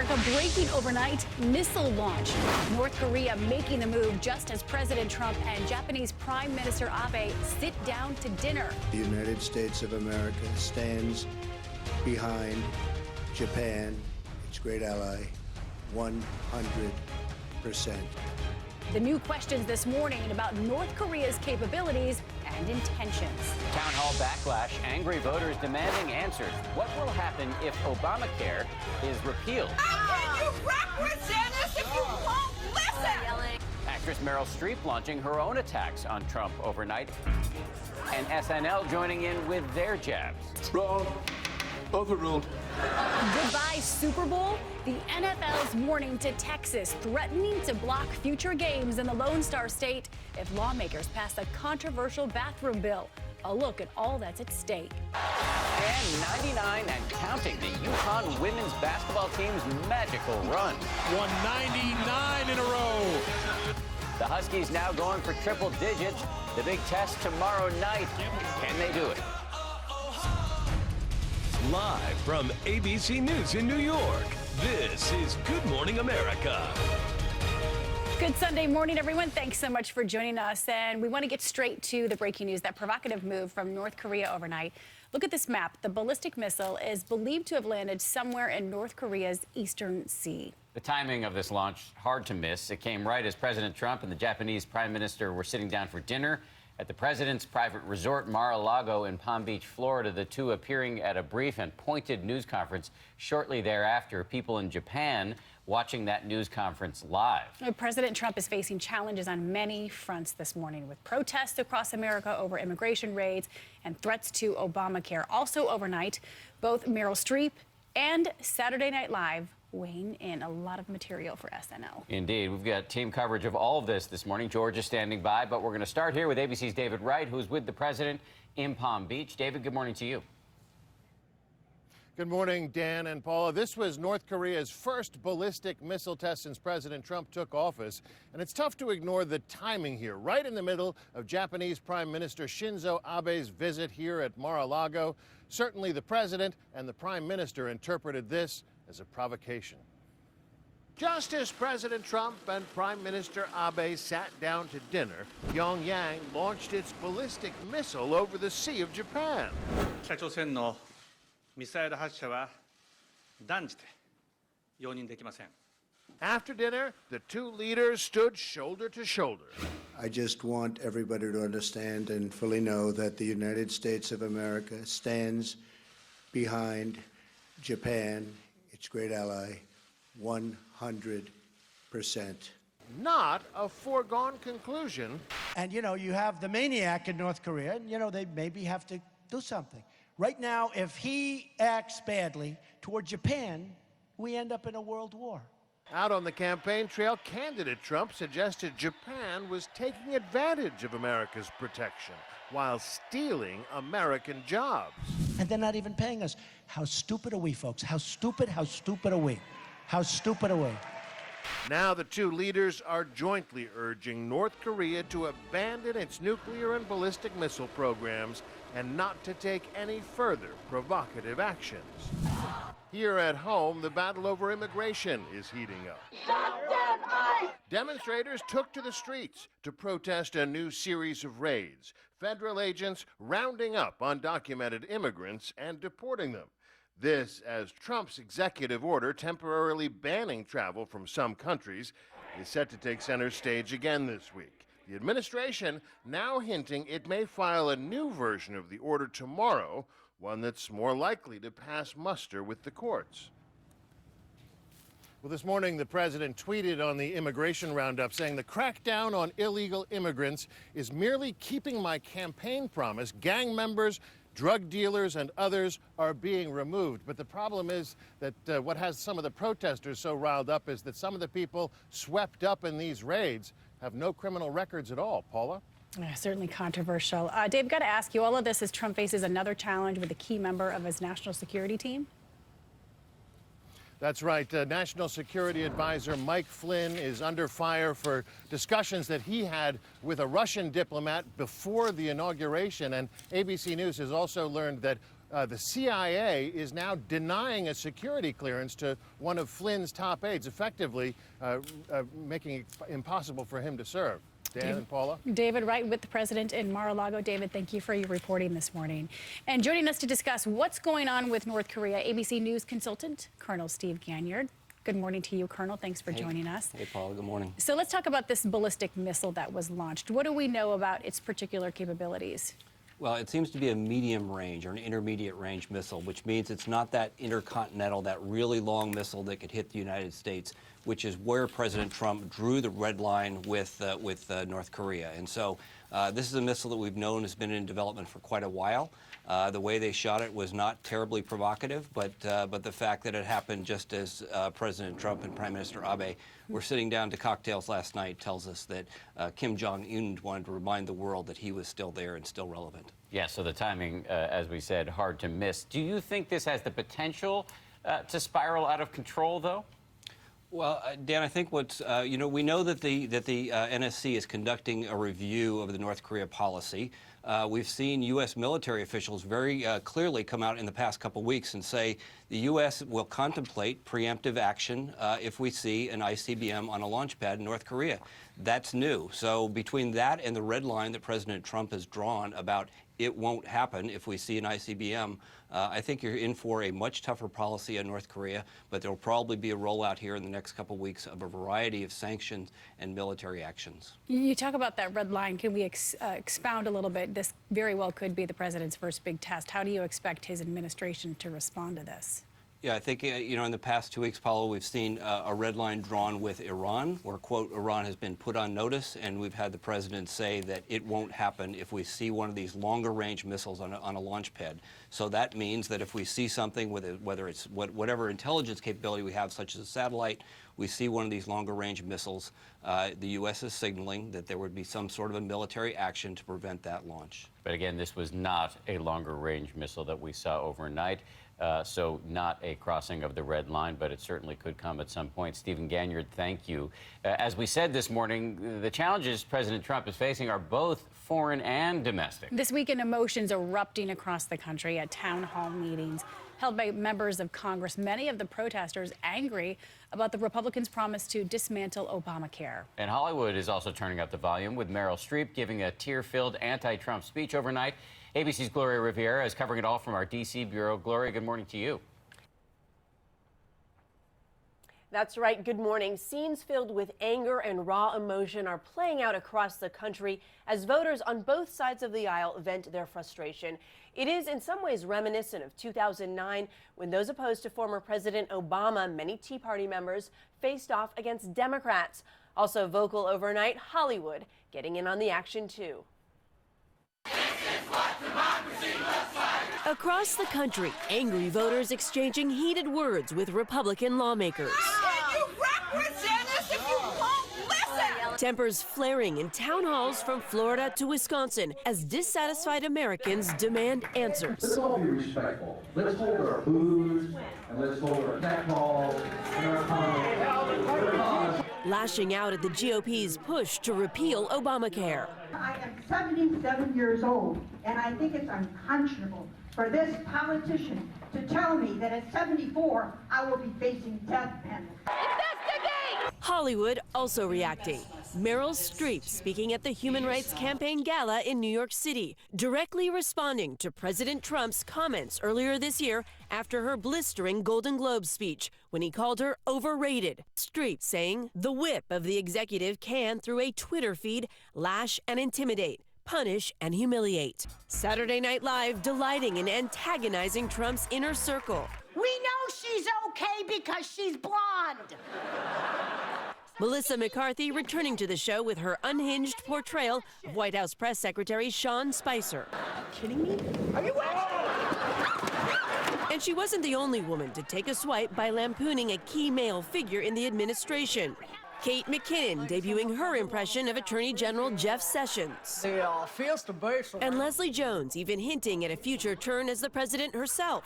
America breaking overnight missile launch. North Korea making the move just as President Trump and Japanese Prime Minister Abe sit down to dinner. The United States of America stands behind Japan, its great ally, 100%. The new questions this morning about North Korea's capabilities and intentions. Town hall backlash, angry voters demanding answers. What will happen if Obamacare is repealed? How can you represent us if you won't listen? Actress Meryl Streep launching her own attacks on Trump overnight. And SNL joining in with their jabs. Wrong. Overruled. Goodbye, Super Bowl. The NFL's warning to Texas, threatening to block future games in the Lone Star State if lawmakers pass a controversial bathroom bill. A look at all that's at stake. And 99 and counting, the UConn women's basketball team's magical run. Won 99 in a row. The Huskies now going for triple digits. The big test tomorrow night. Can they do it? Live from ABC News in New York, this is Good Morning America. Good Sunday morning, everyone. Thanks so much for joining us. And we want to get straight to the breaking news, that provocative move from North Korea overnight. Look at this map. The ballistic missile is believed to have landed somewhere in North Korea's eastern sea. The timing of this launch, hard to miss. It came right as President Trump and the Japanese Prime Minister were sitting down for dinner at the president's private resort, Mar-a-Lago in Palm Beach, Florida. The two appearing at a brief and pointed news conference shortly thereafter. People in Japan watching that news conference live. President Trump is facing challenges on many fronts this morning, with protests across America over immigration raids and threats to Obamacare. Also overnight, both Meryl Streep and Saturday Night Live weighing in a lot of material for SNL. Indeed. We've got team coverage of all of this morning. George is standing by, but we're going to start here with ABC's David Wright, who's with the president in Palm Beach. David, good morning to you. Good morning, Dan and Paula. This was North Korea's first ballistic missile test since President Trump took office. And it's tough to ignore the timing here, right in the middle of Japanese Prime Minister Shinzo Abe's visit here at Mar-a-Lago. Certainly the president and the prime minister interpreted this as a provocation. Just as President Trump and Prime Minister Abe sat down to dinner, Pyongyang launched its ballistic missile over the Sea of Japan. 北朝鮮のミサイル発射は断じて容認できません。 After dinner, the two leaders stood shoulder to shoulder. I just want everybody to understand and fully know that the United States of America stands behind Japan, its great ally, 100%. Not a foregone conclusion. And, you have the maniac in North Korea, and, they maybe have to do something. Right now, if he acts badly toward Japan, we end up in a world war. Out on the campaign trail, candidate Trump suggested Japan was taking advantage of America's protection while stealing American jobs. And they're not even paying us. How stupid are we, folks? How stupid are we? How stupid are we? Now the two leaders are jointly urging North Korea to abandon its nuclear and ballistic missile programs and not to take any further provocative actions. Here at home, the battle over immigration is heating up. Demonstrators took to the streets to protest a new series of raids, federal agents rounding up undocumented immigrants and deporting them. This as Trump's executive order temporarily banning travel from some countries is set to take center stage again this week. The administration now hinting it may file a new version of the order tomorrow, one that's more likely to pass muster with the courts. Well, this morning, the president tweeted on the immigration roundup saying the crackdown on illegal immigrants is merely keeping my campaign promise. Gang members, drug dealers, and others are being removed. But the problem is that what has some of the protesters so riled up is that some of the people swept up in these raids have no criminal records at all. Paula? Yeah, certainly controversial. Dave, got to ask you, all of this as Trump faces another challenge with a key member of his national security team? That's right. National Security Advisor Mike Flynn is under fire for discussions that he had with a Russian diplomat before the inauguration. And ABC News has also learned that the CIA is now denying a security clearance to one of Flynn's top aides, effectively making it impossible for him to serve. Dan and Paula? David Wright with the president in Mar-a-Lago. David, thank you for your reporting this morning. And joining us to discuss what's going on with North Korea, ABC News consultant Colonel Steve Ganyard. Good morning to you, Colonel. Thanks for joining us. Hey, Paula. Good morning. So let's talk about this ballistic missile that was launched. What do we know about its particular capabilities? Well, it seems to be a medium range or an intermediate range missile, which means it's not that intercontinental, that really long missile that could hit the United States, which is where President Trump drew the red line with North Korea. And so this is a missile that we've known has been in development for quite a while. The way they shot it was not terribly provocative, but the fact that it happened just as President Trump and Prime Minister Abe were sitting down to cocktails last night tells us that Kim Jong-un wanted to remind the world that he was still there and still relevant. Yeah, so the timing, as we said, hard to miss. Do you think this has the potential to spiral out of control, though? Well, Dan, I think what's, we know that the NSC is conducting a review of the North Korea policy. We've seen U.S. military officials very clearly come out in the past couple weeks and say the U.S. will contemplate preemptive action if we see an ICBM on a launch pad in North Korea. That's new. So between that and the red line that President Trump has drawn about it won't happen if we see an ICBM, I think you're in for a much tougher policy on North Korea, but there will probably be a rollout here in the next couple weeks of a variety of sanctions and military actions. You talk about that red line. Can we expound a little bit? This very well could be the president's first big test. How do you expect his administration to respond to this? Yeah, I think, in the past 2 weeks, Paulo, we've seen a red line drawn with Iran, where, quote, Iran has been put on notice, and we've had the president say that it won't happen if we see one of these longer-range missiles on a launch pad. So that means that if we see something, whether it's whatever intelligence capability we have, such as a satellite, we see one of these longer-range missiles, the U.S. is signaling that there would be some sort of a military action to prevent that launch. But again, this was not a longer-range missile that we saw overnight. So not a crossing of the red line, but it certainly could come at some point. Stephen Ganyard, thank you. As we said this morning, the challenges President Trump is facing are both foreign and domestic. This weekend, emotions erupting across the country at town hall meetings held by members of Congress. Many of the protesters angry about the Republicans' promise to dismantle Obamacare. And Hollywood is also turning up the volume, with Meryl Streep giving a tear-filled anti-Trump speech overnight. ABC's Gloria Rivera is covering it all from our D.C. bureau. Gloria, good morning to you. That's right. Good morning. Scenes filled with anger and raw emotion are playing out across the country as voters on both sides of the aisle vent their frustration. It is in some ways reminiscent of 2009, when those opposed to former President Obama, many Tea Party members, faced off against Democrats. Also vocal overnight, Hollywood getting in on the action, too. Across the country, angry voters exchanging heated words with Republican lawmakers. How can you represent us if you won't listen? Tempers flaring in town halls from Florida to Wisconsin as dissatisfied Americans demand answers. Let's all be respectful. Let's hold our booze, and let's hold our tech calls and our comments. Lashing out at the GOP's push to repeal Obamacare. I am 77 years old, and I think it's unconscionable for this politician to tell me that at 74, I will be facing death penalty. Investigate! Hollywood also reacting. Meryl Streep speaking at the Human Rights Campaign Gala in New York City, directly responding to President Trump's comments earlier this year after her blistering Golden Globe speech when he called her overrated. Streep saying the whip of the executive can, through a Twitter feed, lash and intimidate, punish and humiliate. Saturday Night Live delighting in antagonizing Trump's inner circle. We know she's okay because she's blonde. Melissa McCarthy returning to the show with her unhinged portrayal of White House Press Secretary Sean Spicer. Kidding me? Are you And she wasn't the only woman to take a swipe by lampooning a key male figure in the administration. Kate McKinnon debuting her impression of Attorney General Jeff Sessions. And Leslie Jones even hinting at a future turn as the president herself.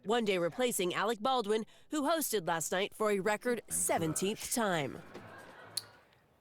One day replacing Alec Baldwin, who hosted last night for a record 17th time.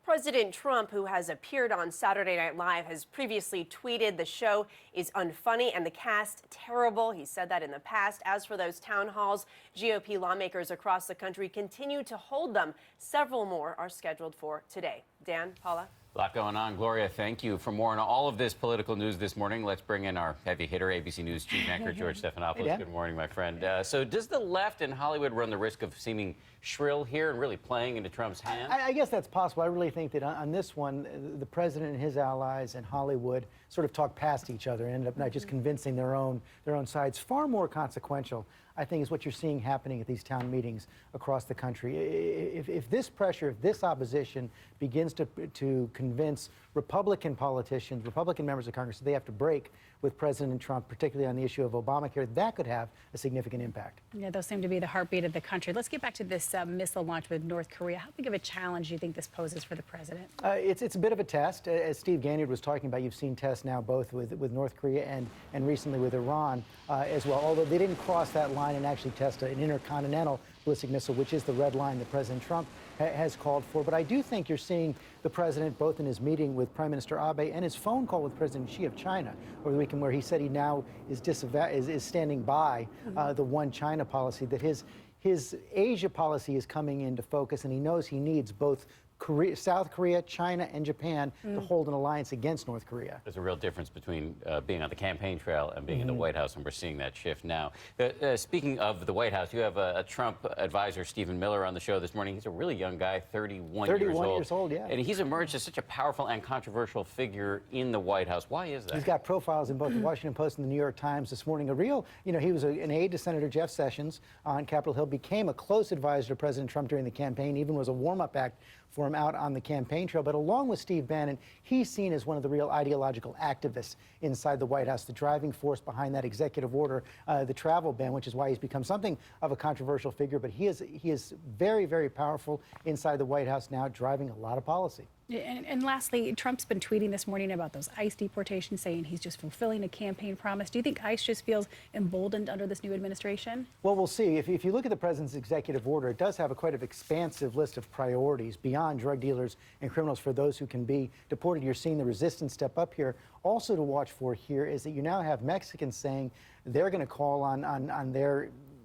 President Trump, who has appeared on Saturday Night Live, has previously tweeted the show is unfunny and the cast terrible. He said that in the past. As for those town halls, GOP lawmakers across the country continue to hold them. Several more are scheduled for today. Dan, Paula. A lot going on. Gloria, thank you. For more on all of this political news this morning, let's bring in our heavy hitter, ABC News chief anchor, George Stephanopoulos. Hey, good morning, my friend. So does the left in Hollywood run the risk of seeming shrill here and really playing into Trump's hand? I guess that's possible. I really think that on this one, the president and his allies in Hollywood sort of talk past each other and end up not just convincing their own sides. Far more consequential, I think, is what you're seeing happening at these town meetings across the country. If this pressure, if this opposition begins to convince Republican politicians, Republican members of Congress, that they have to break with President Trump, particularly on the issue of Obamacare, that could have a significant impact. Yeah, those seem to be the heartbeat of the country. Let's get back to this missile launch with North Korea. How big of a challenge do you think this poses for the president? It's a bit of a test. As Steve Ganyard was talking about, you've seen tests now both with North Korea and recently with Iran as well, although they didn't cross that line and actually test an intercontinental ballistic missile, which is the red line that President Trump has called for. But I do think you're seeing the president, both in his meeting with Prime Minister Abe and his phone call with President Xi of China over the weekend, where he said he now is standing by the one China policy, that his Asia policy is coming into focus, and he knows he needs both South Korea, China, and Japan to hold an alliance against North Korea. There's a real difference between being on the campaign trail and being in the White House, and we're seeing that shift now. Speaking of the White House, you have a Trump advisor, Stephen Miller, on the show this morning. He's a really young guy, 31 years old. Yeah. And he's emerged as such a powerful and controversial figure in the White House. Why is that? He's got profiles in both the Washington Post and the New York Times this morning. He was an aide to Senator Jeff Sessions on Capitol Hill, became a close advisor to President Trump during the campaign, even was a warm-up act for him out on the campaign trail. But along with Steve Bannon, he's seen as one of the real ideological activists inside the White House, the driving force behind that executive order, the travel ban, which is why he's become something of a controversial figure. But he is very, very powerful inside the White House now, driving a lot of policy. And lastly, Trump's been tweeting this morning about those ICE deportations, saying he's just fulfilling a campaign promise. Do you think ICE just feels emboldened under this new administration? Well, we'll see. If you look at the president's executive order, it does have quite an expansive list of priorities beyond drug dealers and criminals for those who can be deported. You're seeing the resistance step up here. Also to watch for here is that you now have Mexicans saying they're going to call on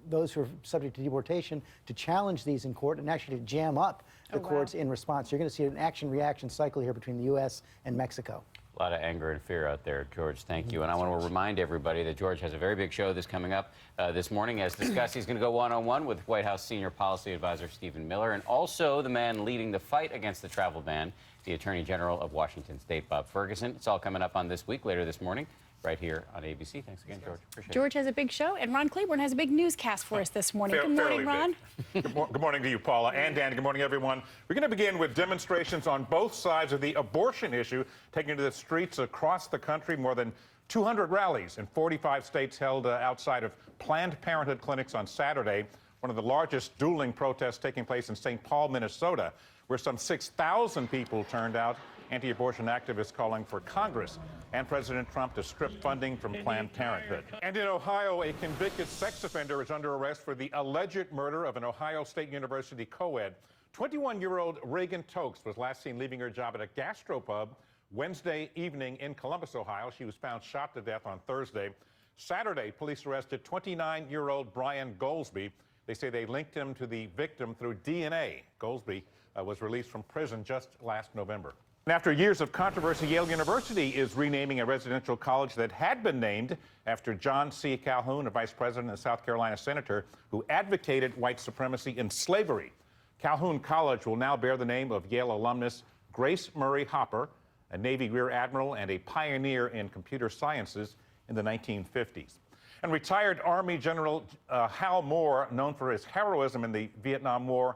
those who are subject to deportation to challenge these in court and actually to jam up the courts in response. You're going to see an action-reaction cycle here between the U.S. and Mexico. A lot of anger and fear out there, George. Thank you. And I want to remind everybody that George has a very big show that's coming up this morning. As discussed, he's going to go one-on-one with White House Senior Policy Advisor Stephen Miller, and also the man leading the fight against the travel ban, the Attorney General of Washington State, Bob Ferguson. It's all coming up on This Week later this morning, right here on ABC. Thanks again, George. Appreciate it. George has a big show, and Ron Claiborne has a big newscast for us this morning. Good morning, Ron. Good morning to you, Paula, and Dan. Good morning, everyone. We're going to begin with demonstrations on both sides of the abortion issue, taking to the streets across the country. More than 200 rallies in 45 states held outside of Planned Parenthood clinics on Saturday. One of the largest dueling protests taking place in St. Paul, Minnesota, where some 6,000 people turned out. Anti-abortion activists calling for Congress and President Trump to strip funding from Planned Parenthood. And in Ohio, a convicted sex offender is under arrest for the alleged murder of an Ohio State University co-ed. 21-year-old Reagan Tokes was last seen leaving her job at a gastropub Wednesday evening in Columbus, Ohio. She was found shot to death on Thursday. Saturday, police arrested 29-year-old Brian Goldsby. They say they linked him to the victim through DNA. Goldsby was released from prison just last November. And after years of controversy, Yale University is renaming a residential college that had been named after John C. Calhoun, a vice president and South Carolina senator who advocated white supremacy and slavery. Calhoun College will now bear the name of Yale alumnus Grace Murray Hopper, a Navy Rear Admiral and a pioneer in computer sciences in the 1950s. And retired Army General Hal Moore, known for his heroism in the Vietnam War,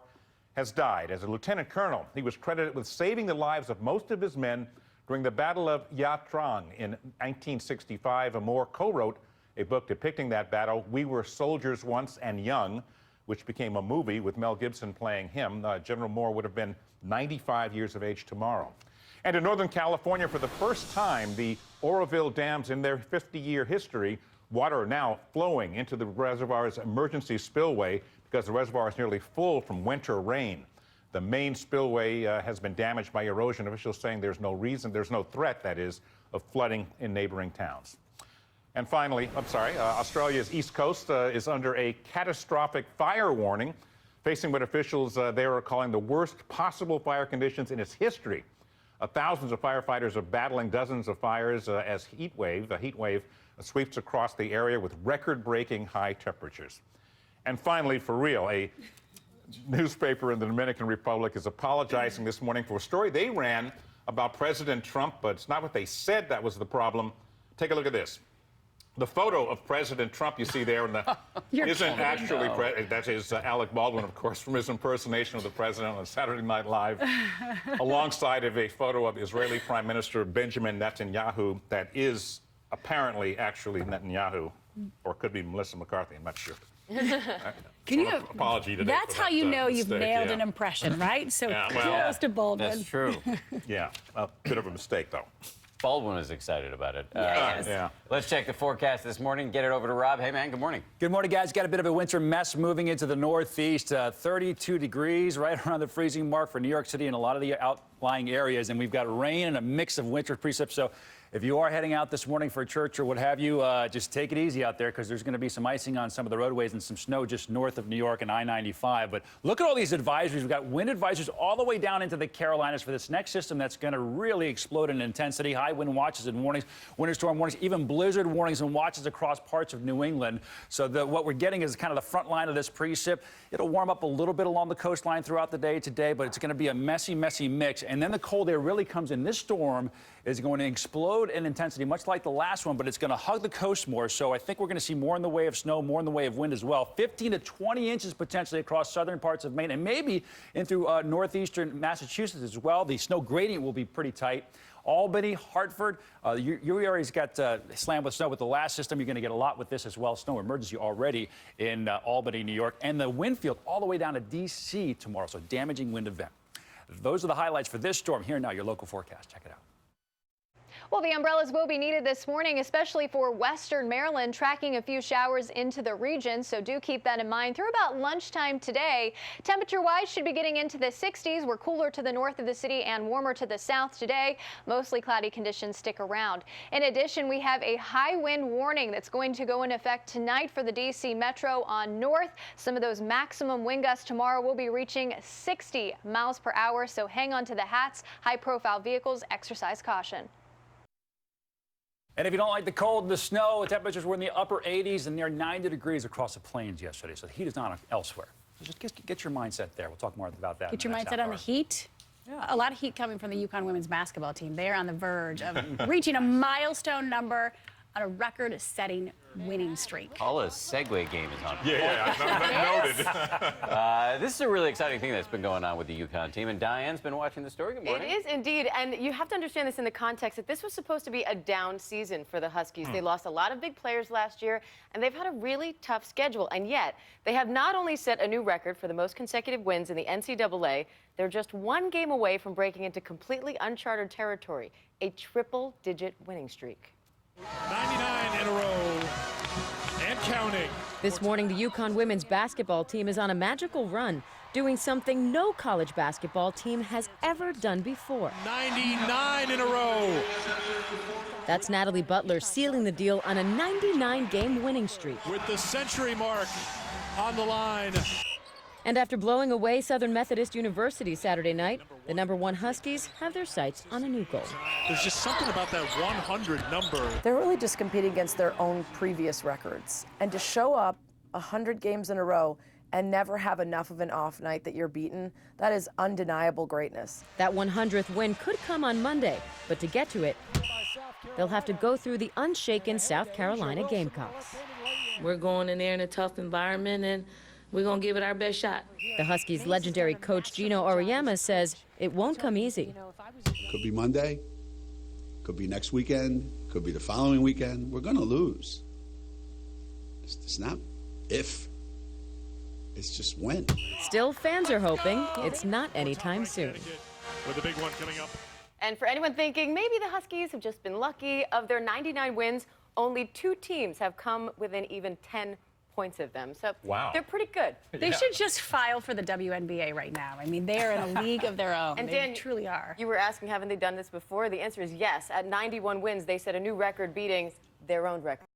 has died. As a lieutenant colonel, he was credited with saving the lives of most of his men during the Battle of Nha Trang in 1965. Moore co-wrote a book depicting that battle, We Were Soldiers Once and Young, which became a movie with Mel Gibson playing him. General Moore would have been 95 years of age tomorrow. And in Northern California, for the first time, the Oroville dams in their 50-year history, water now flowing into the reservoir's emergency spillway because the reservoir is nearly full from winter rain. The main spillway has been damaged by erosion. Officials saying there's no threat, that is, of flooding in neighboring towns. And finally, Australia's east coast is under a catastrophic fire warning, facing what officials there are calling the worst possible fire conditions in its history. Thousands of firefighters are battling dozens of fires as a heat wave sweeps across the area with record-breaking high temperatures. And finally, for real, a newspaper in the Dominican Republic is apologizing this morning for a story they ran about President Trump, but it's not what they said that was the problem. Take a look at this. The photo of President Trump you see there isn't actually, that is Alec Baldwin, of course, from his impersonation of the president on Saturday Night Live, alongside of a photo of Israeli Prime Minister Benjamin Netanyahu that is apparently actually Netanyahu, or could be Melissa McCarthy, I'm not sure. Can you? Apology today. That's how you know you've nailed an impression, right? So kudos to Baldwin. That's true. Yeah, a bit of a mistake, though. Baldwin is excited about it. Yeah. Let's check the forecast this morning. Get it over to Rob. Hey, man, good morning. Good morning, guys. Got a bit of a winter mess moving into the northeast. 32 degrees, right around the freezing mark for New York City and a lot of the outlying areas. And we've got rain and a mix of winter precip. So if you are heading out this morning for church or what have you, just take it easy out there because there's going to be some icing on some of the roadways and some snow just north of New York and I-95. But look at all these advisories. We've got wind advisories all the way down into the Carolinas for this next system that's going to really explode in intensity. High wind watches and warnings, winter storm warnings, even blizzard warnings and watches across parts of New England. So what we're getting is kind of the front line of this precip. It'll warm up a little bit along the coastline throughout the day today, but it's going to be a messy, messy mix. And then the cold air really comes in. This storm is going to explode in intensity, much like the last one, but it's going to hug the coast more. So I think we're going to see more in the way of snow, more in the way of wind as well. 15 to 20 inches potentially across southern parts of Maine and maybe into northeastern Massachusetts as well. The snow gradient will be pretty tight. Albany, Hartford, your area's got slammed with snow with the last system. You're going to get a lot with this as well. Snow emergency already in Albany, New York, and the wind field all the way down to D.C. tomorrow. So damaging wind event. Those are the highlights for this storm. Here now, your local forecast. Check it out. Well, the umbrellas will be needed this morning, especially for western Maryland, tracking a few showers into the region. So do keep that in mind through about lunchtime today. Temperature-wise, should be getting into the 60s. We're cooler to the north of the city and warmer to the south today. Mostly cloudy conditions stick around. In addition, we have a high wind warning that's going to go in effect tonight for the D.C. Metro on north. Some of those maximum wind gusts tomorrow will be reaching 60 miles per hour. So hang on to the hats. High-profile vehicles, exercise caution. And if you don't like the cold and the snow, the temperatures were in the upper 80s and near 90 degrees across the plains yesterday. So the heat is not elsewhere. So just get your mindset there. We'll talk more about that. Get your mindset on the heat. Yeah. A lot of heat coming from the UConn women's basketball team. They are on the verge of reaching a milestone number on a record-setting winning streak. Paula's Segway game is on. Noted. This is a really exciting thing that's been going on with the UConn team, and Diane's been watching the story. Good morning. It is indeed, and you have to understand this in the context that this was supposed to be a down season for the Huskies. They lost a lot of big players last year, and they've had a really tough schedule, and yet they have not only set a new record for the most consecutive wins in the NCAA, they're just one game away from breaking into completely uncharted territory, a triple-digit winning streak. 99 in a row and counting. This morning, the UConn women's basketball team is on a magical run, doing something no college basketball team has ever done before. 99 in a row. That's Natalie Butler sealing the deal on a 99-game winning streak. With the century mark on the line. And after blowing away Southern Methodist University Saturday night, the #1 Huskies have their sights on a new goal. There's just something about that 100 number. They're really just competing against their own previous records. And to show up 100 games in a row and never have enough of an off night that you're beaten, that is undeniable greatness. That 100th win could come on Monday, but to get to it, they'll have to go through the unshaken South Carolina Gamecocks. We're going in there in a tough environment, and we're going to give it our best shot. The Huskies' legendary coach Gino Auriemma says it won't come easy. Could be Monday, could be next weekend, could be the following weekend. We're going to lose. It's not if, it's just when. Still, fans are hoping it's not anytime soon. With a big one coming up. And for anyone thinking maybe the Huskies have just been lucky, of their 99 wins, only 2 teams have come within even 10 points of them. So wow. they're pretty good. They should just file for the WNBA right now. I mean, they are in a league of their own. And they Dan, truly are. You were asking, haven't they done this before? The answer is yes. At 91 wins, they set a new record beating their own record.